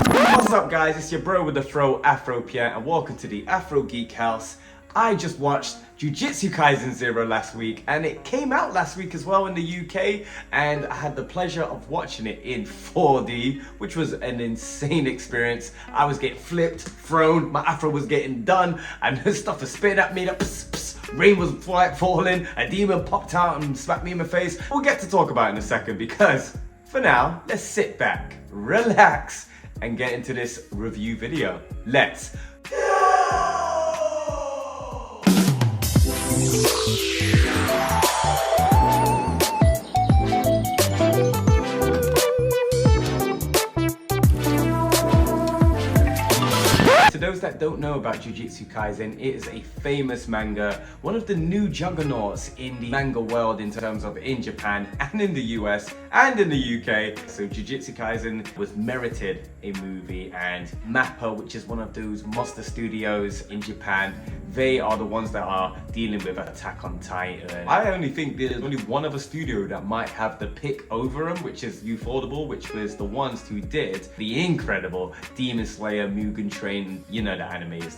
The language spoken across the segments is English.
What's up guys, it's your bro with the throw, Afro Pierre, and welcome to the Afro Geek House. I just watched Jujutsu Kaisen 0 last week, and it came out last week as well in the UK, and I had the pleasure of watching it in 4D, which was an insane experience. I was getting flipped, thrown, my afro was getting done, and stuff was spitting at me, rain was falling, a demon popped out and smacked me in my face. We'll get to talk about it in a second, because for now, let's sit back, relax, and get into this review video. Let's To those that don't know about Jujutsu Kaisen, it is a famous manga, one of the new juggernauts in the manga world in terms of in Japan and in the US and in the UK. So Jujutsu Kaisen was merited a movie, and MAPPA, which is one of those monster studios in Japan, they are the ones that are dealing with Attack on Titan. I only think there's only one other studio that might have the pick over them, which is Ufotable, which was the ones who did the incredible Demon Slayer Mugen Train. You know the anime is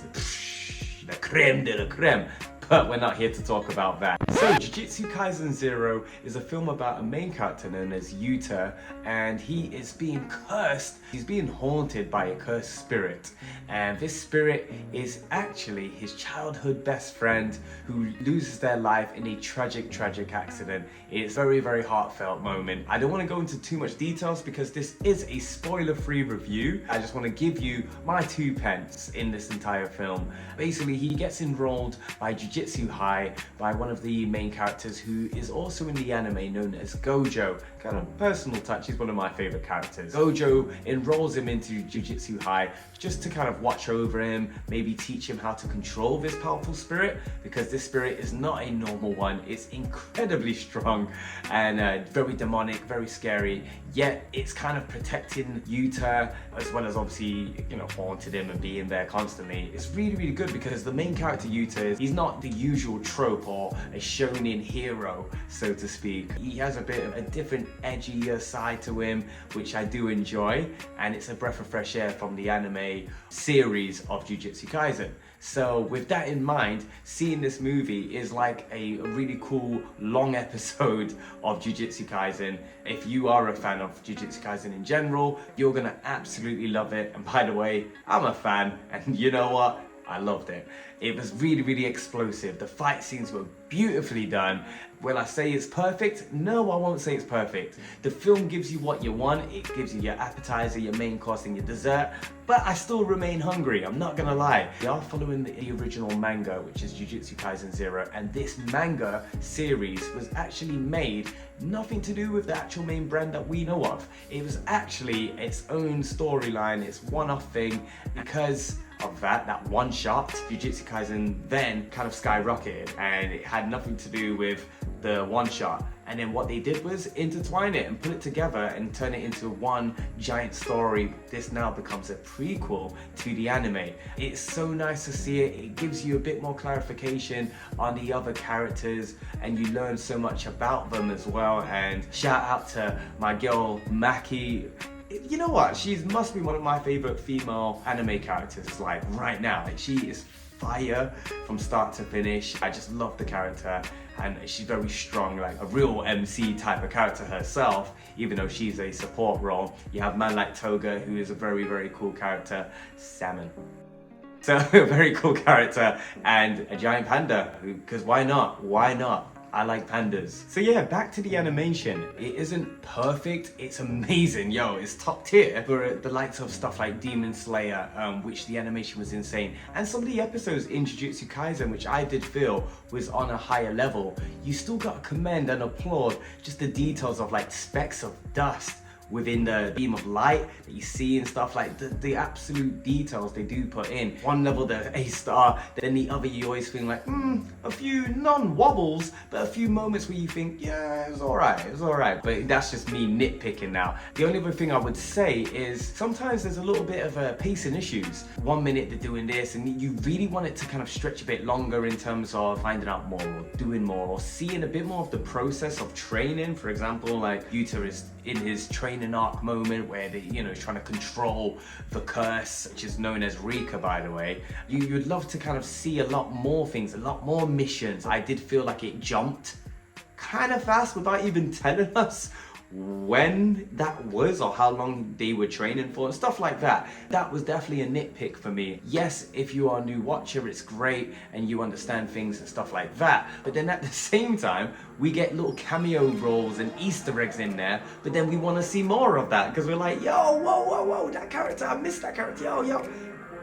the creme de la creme. But we're not here to talk about that. So Jujutsu Kaisen 0 is a film about a main character known as Yuta, and he is being cursed. He's being haunted by a cursed spirit, and this spirit is actually his childhood best friend who loses their life in a tragic accident. It's a very heartfelt moment. I don't want to go into too much details because this is a spoiler-free review. I just want to give you my 2 pence in this entire film. Basically, he gets enrolled by Jujutsu High by one of the main characters who is also in the anime known as Gojo. Kind of personal touch, he's one of my favorite characters. Gojo enrolls him into Jujutsu High just to kind of watch over him, maybe teach him how to control this powerful spirit, because this spirit is not a normal one. It's incredibly strong and very demonic, very scary, yet it's kind of protecting Yuta as well as obviously, you know, haunted him and being there constantly. It's really good because the main character Yuta he's not the usual trope or a shonen hero, so to speak. He has a bit of a different, edgier side to him, which I do enjoy, and it's a breath of fresh air from the anime series of Jujutsu Kaisen. So with that in mind, seeing this movie is like a really cool long episode of Jujutsu Kaisen. If you are a fan of Jujutsu Kaisen in general, you're gonna absolutely love it. And by the way, I'm a fan, and you know what? I loved it. It was really explosive. The fight scenes were beautifully done. Will I say it's perfect? No, I won't say it's perfect. The film gives you what you want. It gives you your appetizer, your main course, and your dessert, but I still remain hungry, I'm not gonna lie. We are following the original manga, which is Jujutsu Kaisen 0, and this manga series was actually made nothing to do with the actual main brand that we know of. It was actually its own storyline, its one-off thing. Because of that one shot, Jujutsu Kaisen then kind of skyrocketed, and it had nothing to do with the one shot. And then what they did was intertwine it and put it together and turn it into one giant story. This now becomes a prequel to the anime. It's so nice to see it. It gives you a bit more clarification on the other characters, and you learn so much about them as well. And shout out to my girl Maki. You know what? She must be one of my favorite female anime characters, like right now. Like, she is fire from start to finish. I just love the character, and she's very strong, like a real MC type of character herself, even though she's a support role. You have a man like Toga, who is a very cool character. Salmon. So a very cool character, and a giant panda, because why not? Why not? I like pandas. So yeah, back to the animation. It isn't perfect, it's amazing. Yo, it's top tier for the likes of stuff like Demon Slayer, which the animation was insane. And some of the episodes in Jujutsu Kaisen, which I did feel was on a higher level, you still gotta commend and applaud just the details of like specks of dust within the beam of light that you see and stuff, like the absolute details they do put in. One level they're A-star, then the other you always feel like, a few non-wobbles, but a few moments where you think, yeah, it was alright. But that's just me nitpicking now. The only other thing I would say is sometimes there's a little bit of pacing issues. 1 minute they're doing this, and you really want it to kind of stretch a bit longer in terms of finding out more or doing more or seeing a bit more of the process of training. For example, like Yuta is in his training arc moment where he's trying to control the curse, which is known as Rika, by the way. You'd love to kind of see a lot more things, a lot more missions. I did feel like it jumped kind of fast without even telling us when that was or how long they were training for and stuff like that. That was definitely a nitpick for me. Yes, if you are a new watcher, it's great and you understand things and stuff like that, but then at the same time we get little cameo roles and Easter eggs in there, but then we want to see more of that because we're like, yo, whoa, that character, I missed that character, yo.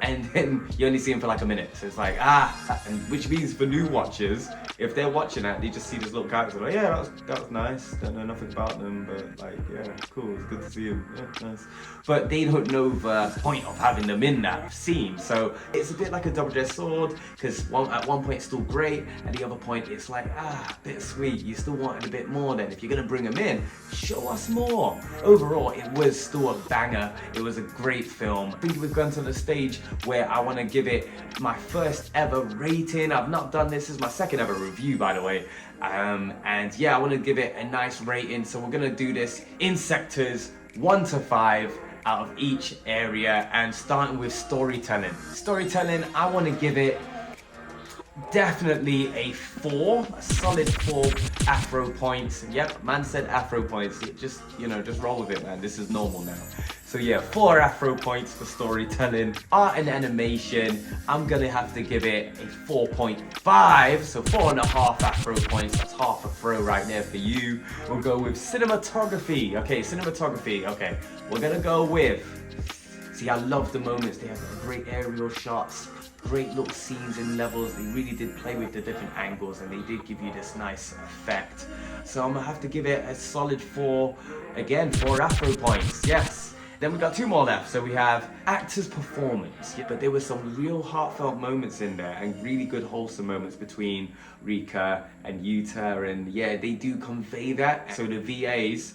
And then you only see him for like a minute. So it's like, and which means for new watchers, if they're watching that, they just see this little character, like, yeah, that was nice. Don't know nothing about them, but like, yeah, cool, it's good to see him. Yeah, nice. But they don't know the point of having them in that scene. So it's a bit like a double-edged sword, because at one point it's still great, and the other point it's like, bittersweet. You still wanted a bit more then. If you're gonna bring them in, show us more. Overall, it was still a banger. It was a great film. I think we've gone to the stage where I want to give it my first ever rating. I've not done this. This is my second ever review, by the way. And yeah, I want to give it a nice rating. So we're going to do this in sectors 1 to 5 out of each area, and starting with storytelling. Storytelling, I want to give it definitely a 4, a solid 4 Afro points. Yep, man said Afro points. Just roll with it, man. This is normal now. So yeah, 4 Afro points for storytelling. Art and animation, I'm gonna have to give it a 4.5. So 4.5 Afro points. That's half a throw right there for you. We'll go with cinematography. Okay, we're gonna go with, see, I love the moments. They have great aerial shots, great little scenes and levels. They really did play with the different angles and they did give you this nice effect. So I'm gonna have to give it a solid 4. Again, 4 Afro points, yes. Then we got 2 more left. So we have actor's performance. Yeah, but there were some real heartfelt moments in there and really good wholesome moments between Rika and Yuta, and yeah, they do convey that. So the VAs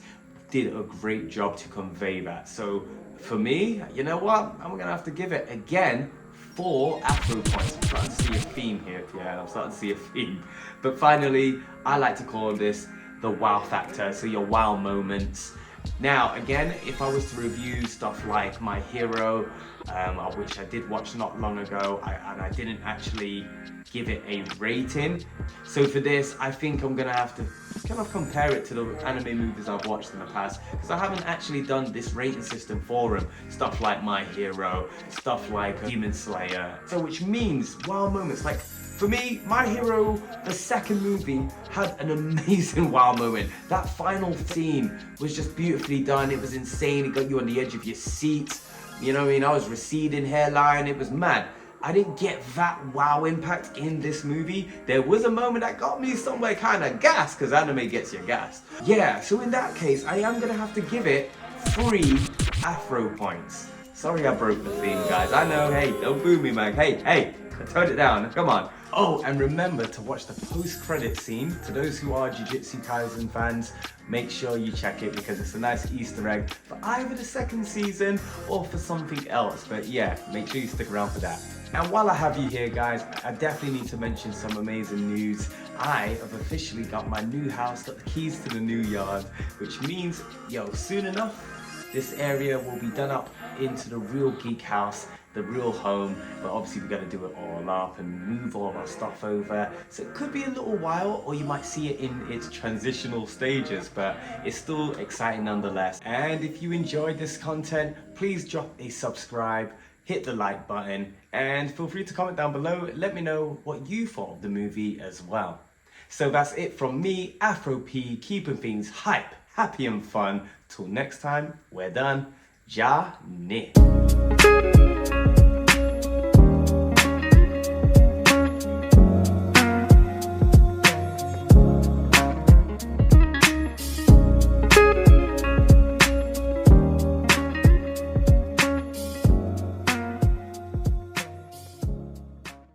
did a great job to convey that. So for me, you know what? I'm gonna have to give it, again, 4 Afro points. I'm starting to see a theme here. Yeah, I'm starting to see a theme. But finally, I like to call this the wow factor. So your wow moments. Now, again, if I was to review stuff like My Hero, which I did watch not long ago, and I didn't actually give it a rating. So for this, I think I'm gonna have to kind of compare it to the anime movies I've watched in the past, because I haven't actually done this rating system for them. Stuff like My Hero, stuff like Demon Slayer. So which means wow moments, like, for me, My Hero, the second movie, had an amazing wow moment. That final scene was just beautifully done. It was insane. It got you on the edge of your seat. You know what I mean? I was receding hairline. It was mad. I didn't get that wow impact in this movie. There was a moment that got me somewhere kind of gassed, because anime gets you gassed. Yeah, so in that case, I am going to have to give it 3 Afro points. Sorry I broke the theme, guys. I know, hey, don't boo me, man. Hey, tone it down, come on. Oh, and remember to watch the post-credit scene. To those who are Jujutsu Kaisen fans, make sure you check it because it's a nice Easter egg for either the second season or for something else. But yeah, make sure you stick around for that. And while I have you here, guys, I definitely need to mention some amazing news. I have officially got my new house, got the keys to the new yard, which means, soon enough, this area will be done up into the real geek house, the real home, but obviously we got to do it all up and move all of our stuff over. So it could be a little while, or you might see it in its transitional stages, but it's still exciting nonetheless. And if you enjoyed this content, please drop a subscribe, hit the like button, and feel free to comment down below. Let me know what you thought of the movie as well. So that's it from me, Afro P, keeping things hype, happy and fun. Till next time, we're done. Ja ne.